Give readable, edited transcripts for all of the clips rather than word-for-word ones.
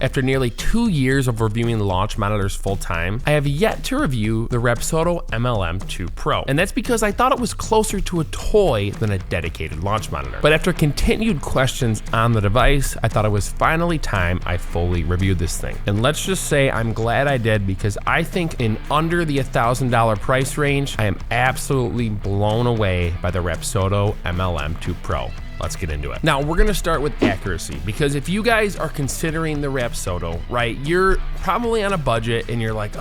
After nearly 2 years of reviewing launch monitors full time, I have yet to review the Rapsodo MLM2PRO. And that's because I thought it was closer to a toy than a dedicated launch monitor. But after continued questions on the device, I thought it was finally time I fully reviewed this thing. And let's just say I'm glad I did, because I think in under the $1,000 price range, I am absolutely blown away by the Rapsodo MLM2PRO. Let's get into it. Now, we're gonna start with accuracy, because if you guys are considering the Rapsodo, right, you're probably on a budget and you're like,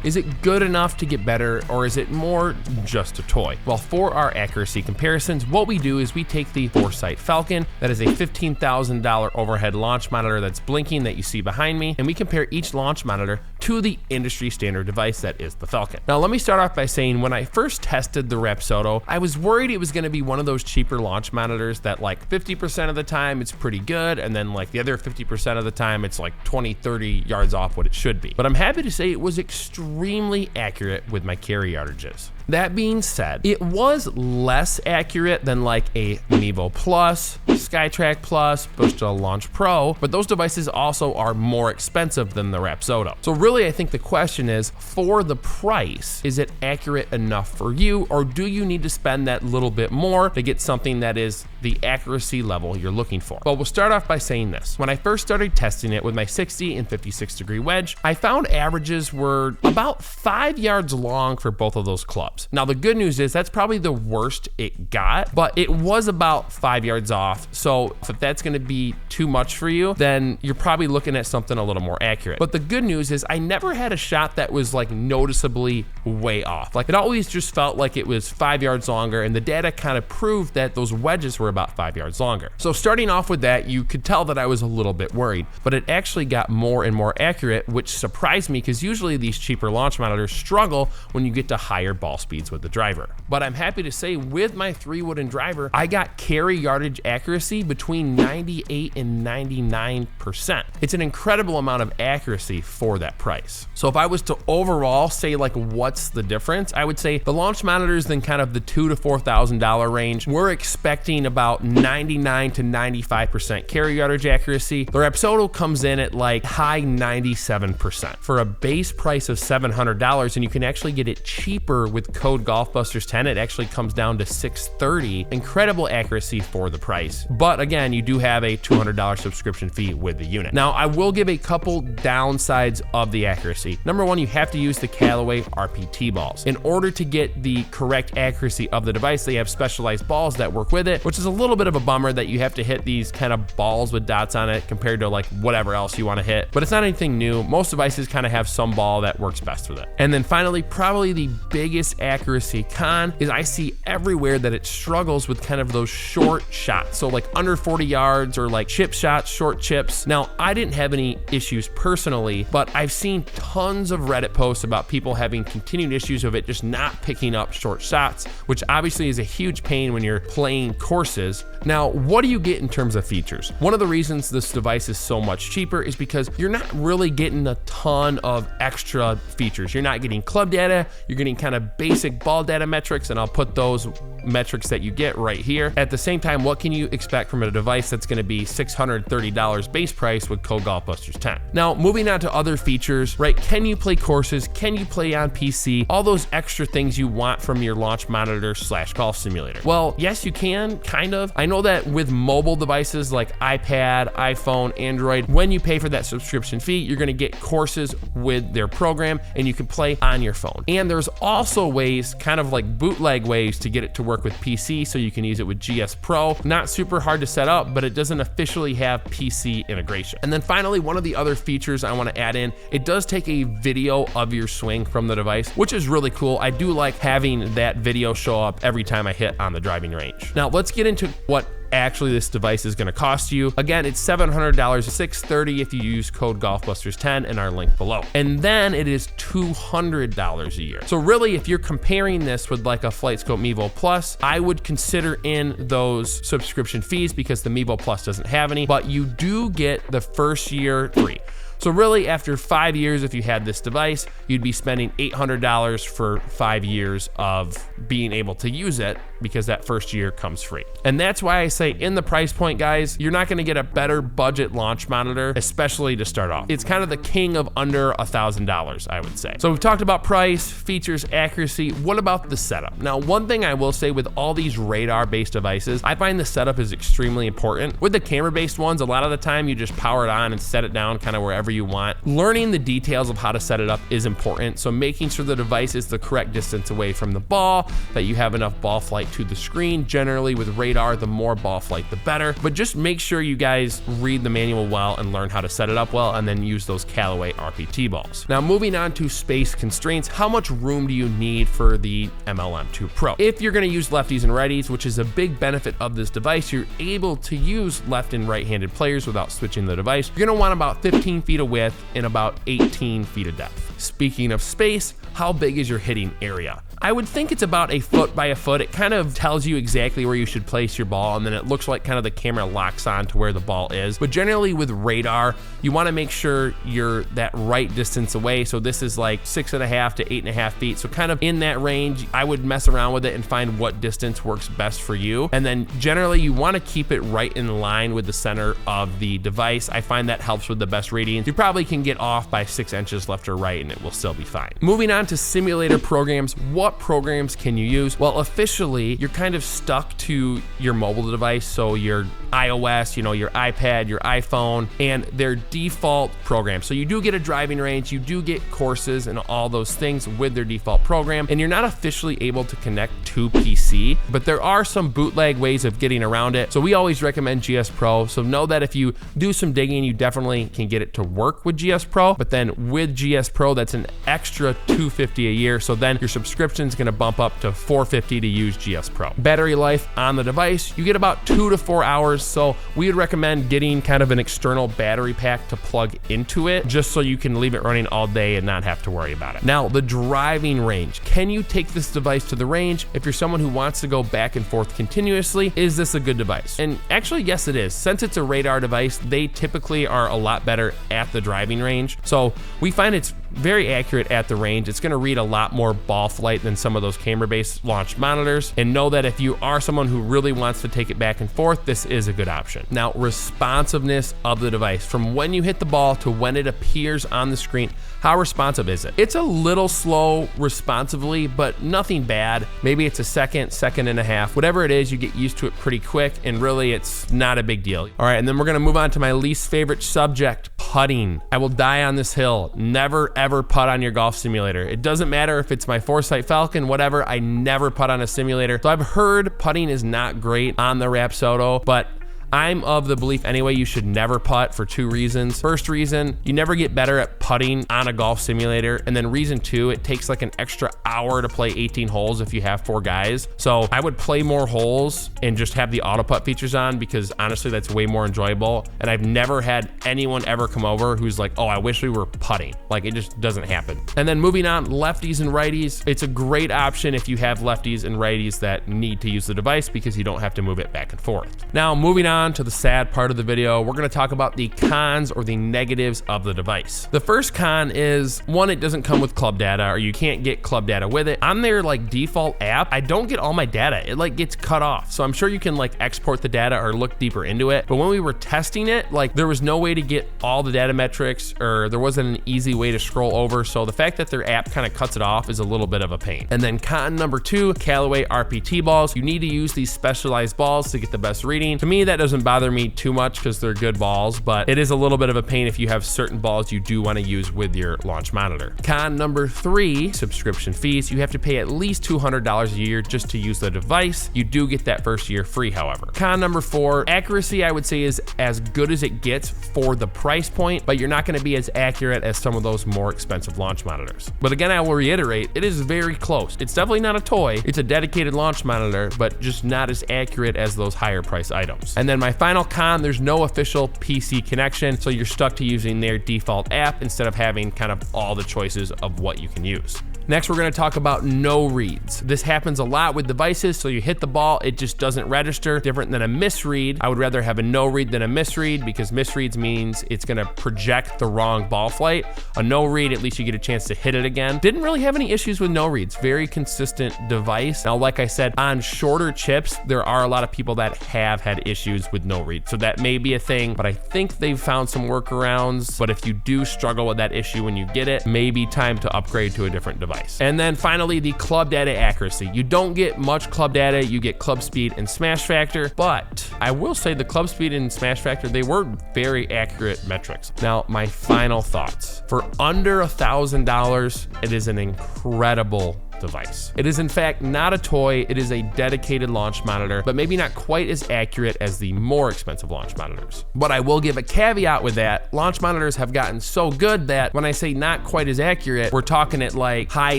is it good enough to get better, or is it more just a toy? Well, for our accuracy comparisons, what we do is we take the Foresight Falcon, that is a $15,000 overhead launch monitor that's blinking that you see behind me, and we compare each launch monitor to the industry standard device that is the Falcon. Now, let me start off by saying when I first tested the Rapsodo, I was worried it was gonna be one of those cheaper launch monitors that like 50% of the time it's pretty good, and then like the other 50% of the time it's like 20, 30 yards off what it should be. But I'm happy to say it was extremely accurate with my carry yardages. That being said, it was less accurate than like a Mevo Plus, SkyTrack Plus, Bushnell Launch Pro, but those devices also are more expensive than the Rapsodo. So really, I think the question is, for the price, is it accurate enough for you, or do you need to spend that little bit more to get something that is the accuracy level you're looking for? Well, we'll start off by saying this. When I first started testing it with my 60 and 56 degree wedge, I found averages were about 5 yards long for both of those clubs. Now, the good news is that's probably the worst it got, but it was about 5 yards off. So if that's gonna be too much for you, then you're probably looking at something a little more accurate. But the good news is I never had a shot that was like noticeably way off. Like, it always just felt like it was 5 yards longer, and the data kind of proved that those wedges were about 5 yards longer. So starting off with that, you could tell that I was a little bit worried, but it actually got more and more accurate, which surprised me, because usually these cheaper launch monitors struggle when you get to higher ball speeds with the driver. But I'm happy to say with my 3-wooden driver, I got carry yardage accuracy between 98 and 99%. It's an incredible amount of accuracy for that price. So if I was to overall say like what's the difference, I would say the launch monitors in kind of the $2,000 to $4,000 range, we're expecting about 99 to 95% carry yardage accuracy. The Rapsodo comes in at like high 97% for a base price of $700, and you can actually get it cheaper with code GOLFBUSTERS10. It actually comes down to $630. Incredible accuracy for the price. But again, you do have a $200 subscription fee with the unit. Now, I will give a couple downsides of the accuracy. Number one, you have to use the Callaway RPT balls. In order to get the correct accuracy of the device, they have specialized balls that work with it, which is a little bit of a bummer that you have to hit these kind of balls with dots on it compared to like whatever else you want to hit. But it's not anything new. Most devices kind of have some ball that works best with it. And then finally, probably the biggest accuracy con is I see everywhere that it struggles with kind of those short shots. So like under 40 yards, or like chip shots, short chips. Now, I didn't have any issues personally, but I've seen tons of Reddit posts about people having continued issues of it just not picking up short shots, which obviously is a huge pain when you're playing courses. Now, what do you get in terms of features? One of the reasons this device is so much cheaper is because you're not really getting a ton of extra features. You're not getting club data, you're getting kind of basic ball data metrics, and I'll put those metrics that you get right here. At the same time, what can you expect from a device that's gonna be $630 base price with code GOLFBUSTERS10? Now, moving on to other features, right? Can you play courses? Can you play on PC? All those extra things you want from your launch monitor / golf simulator. Well, yes, you can, kind of. I know that with mobile devices like iPad, iPhone, Android, when you pay for that subscription fee, you're gonna get courses with their program, and you can play on your phone. And there's also ways, kind of like bootleg ways, to get it to work with PC, so you can use it with GS Pro. Not super hard to set up, but it doesn't officially have PC integration. And then finally, one of the other features I want to add in, it does take a video of your swing from the device, which is really cool. I do like having that video show up every time I hit on the driving range. Now, let's get into what actually this device is going to cost you. Again, it's $700, $630 if you use code GOLFBUSTERS10 in our link below. And then it is $200 a year. So really, if you're comparing this with like a FlightScope Mevo Plus, I would consider in those subscription fees, because the Mevo Plus doesn't have any, but you do get the first year free. So really, after 5 years, if you had this device, you'd be spending $800 for 5 years of being able to use it, because that first year comes free. And that's why I say in the price point, guys, you're not gonna get a better budget launch monitor, especially to start off. It's kind of the king of under $1,000, I would say. So we've talked about price, features, accuracy. What about the setup? Now, one thing I will say with all these radar-based devices, I find the setup is extremely important. With the camera-based ones, a lot of the time you just power it on and set it down kind of wherever you want. Learning the details of how to set it up is important. So making sure the device is the correct distance away from the ball, that you have enough ball flight to the screen. Generally with radar, the more ball flight, the better. But just make sure you guys read the manual well and learn how to set it up well, and then use those Callaway RPT balls. Now, moving on to space constraints, how much room do you need for the MLM2 Pro? If you're gonna use lefties and righties, which is a big benefit of this device, you're able to use left and right-handed players without switching the device. You're gonna want about 15 feet of width and about 18 feet of depth. Speaking of space, how big is your hitting area? I would think it's about a foot by a foot. It kind of tells you exactly where you should place your ball, and then it looks like kind of the camera locks on to where the ball is. But generally with radar, you wanna make sure you're that right distance away. So this is like 6.5 to 8.5 feet. So kind of in that range, I would mess around with it and find what distance works best for you. And then generally you wanna keep it right in line with the center of the device. I find that helps with the best readings. You probably can get off by 6 inches left or right and it will still be fine. Moving on to simulator programs, what programs can you use? Well, officially, you're kind of stuck to your mobile device, so your iOS, your iPad, your iPhone, and their default program. So you do get a driving range, you do get courses and all those things with their default program, and you're not officially able to connect to PC, but there are some bootleg ways of getting around it. So we always recommend GS Pro. So know that if you do some digging, you definitely can get it to work with GS Pro, but then with GS Pro, that's an extra $250 a year. So then your subscription is gonna bump up to $450 to use GS Pro. Battery life on the device, you get about 2 to 4 hours. So we would recommend getting kind of an external battery pack to plug into it, just so you can leave it running all day and not have to worry about it. Now, the driving range. Can you take this device to the range? If you're someone who wants to go back and forth continuously, is this a good device? And actually, yes, it is. Since it's a radar device, they typically are a lot better at the driving range. So we find it's very accurate at the range. It's gonna read a lot more ball flight than some of those camera-based launch monitors. And know that if you are someone who really wants to take it back and forth, this is a good option. Now, responsiveness of the device. From when you hit the ball to when it appears on the screen, how responsive is it? It's a little slow responsively, but nothing bad. Maybe it's a second and a half. Whatever it is, you get used to it pretty quick, and really it's not a big deal. All right, and then we're gonna move on to my least favorite subject, putting. I will die on this hill. Never ever putt on your golf simulator. It doesn't matter if it's my Foresight Falcon, whatever, I never putt on a simulator. So I've heard putting is not great on the Rapsodo, but I'm of the belief anyway, you should never putt for 2 reasons. First reason, you never get better at putting on a golf simulator. And then reason 2, it takes like an extra hour to play 18 holes if you have 4 guys. So I would play more holes and just have the auto putt features on, because honestly, that's way more enjoyable. And I've never had anyone ever come over who's like, oh, I wish we were putting. Like, it just doesn't happen. And then moving on, lefties and righties. It's a great option if you have lefties and righties that need to use the device, because you don't have to move it back and forth. Now, moving on to the sad part of the video, we're gonna talk about the cons or the negatives of the device. The first con is, 1, it doesn't come with club data, or you can't get club data with it. On their like default app, I don't get all my data. It like gets cut off. So I'm sure you can like export the data or look deeper into it. But when we were testing it, like there was no way to get all the data metrics, or there wasn't an easy way to scroll over. So the fact that their app kind of cuts it off is a little bit of a pain. And then con number 2, Callaway RPT balls. You need to use these specialized balls to get the best reading. To me, that doesn't bother me too much because they're good balls, but it is a little bit of a pain if you have certain balls you do want to use with your launch monitor. Con number 3, subscription fees. You have to pay at least $200 a year just to use the device. You do get that first year free, however. Con number 4, accuracy I would say is as good as it gets for the price point, but you're not going to be as accurate as some of those more expensive launch monitors. But again, I will reiterate, it is very close. It's definitely not a toy. It's a dedicated launch monitor, but just not as accurate as those higher price items. And then my final con, there's no official PC connection, so you're stuck to using their default app instead of having kind of all the choices of what you can use. Next, we're gonna talk about no reads. This happens a lot with devices, so you hit the ball, it just doesn't register. Different than a misread. I would rather have a no read than a misread because misreads means it's gonna project the wrong ball flight. A no read, at least you get a chance to hit it again. Didn't really have any issues with no reads. Very consistent device. Now, like I said, on shorter chips, there are a lot of people that have had issues with no read. So that may be a thing, but I think they've found some workarounds. But if you do struggle with that issue when you get it, maybe time to upgrade to a different device. And then finally, the club data accuracy. You don't get much club data, you get club speed and smash factor, but I will say the club speed and smash factor, they were very accurate metrics. Now, my final thoughts. For under $1,000, it is an incredible device. It is in fact not a toy, it is a dedicated launch monitor, but maybe not quite as accurate as the more expensive launch monitors. But I will give a caveat with that. Launch monitors have gotten so good that when I say not quite as accurate, we're talking at like high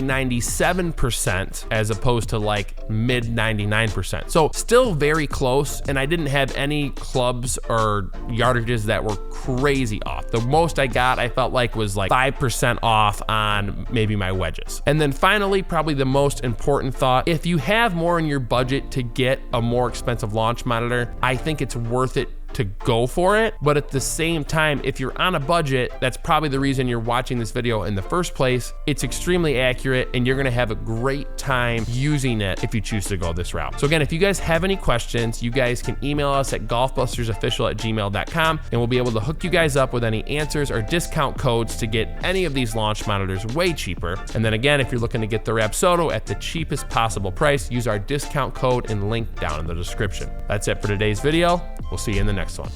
97% as opposed to like mid 99%. So still very close, and I didn't have any clubs or yardages that were crazy off. The most I got, I felt like was like 5% off on maybe my wedges. And then finally, probably the most important thought, if you have more in your budget to get a more expensive launch monitor, I think it's worth it to go for it. But at the same time, if you're on a budget, that's probably the reason you're watching this video in the first place. It's extremely accurate and you're gonna have a great time using it if you choose to go this route. So again, if you guys have any questions, you guys can email us at golfbustersofficial@gmail.com and we'll be able to hook you guys up with any answers or discount codes to get any of these launch monitors way cheaper. And then again, if you're looking to get the Rapsodo at the cheapest possible price, use our discount code and link down in the description. That's it for today's video. We'll see you in the next one.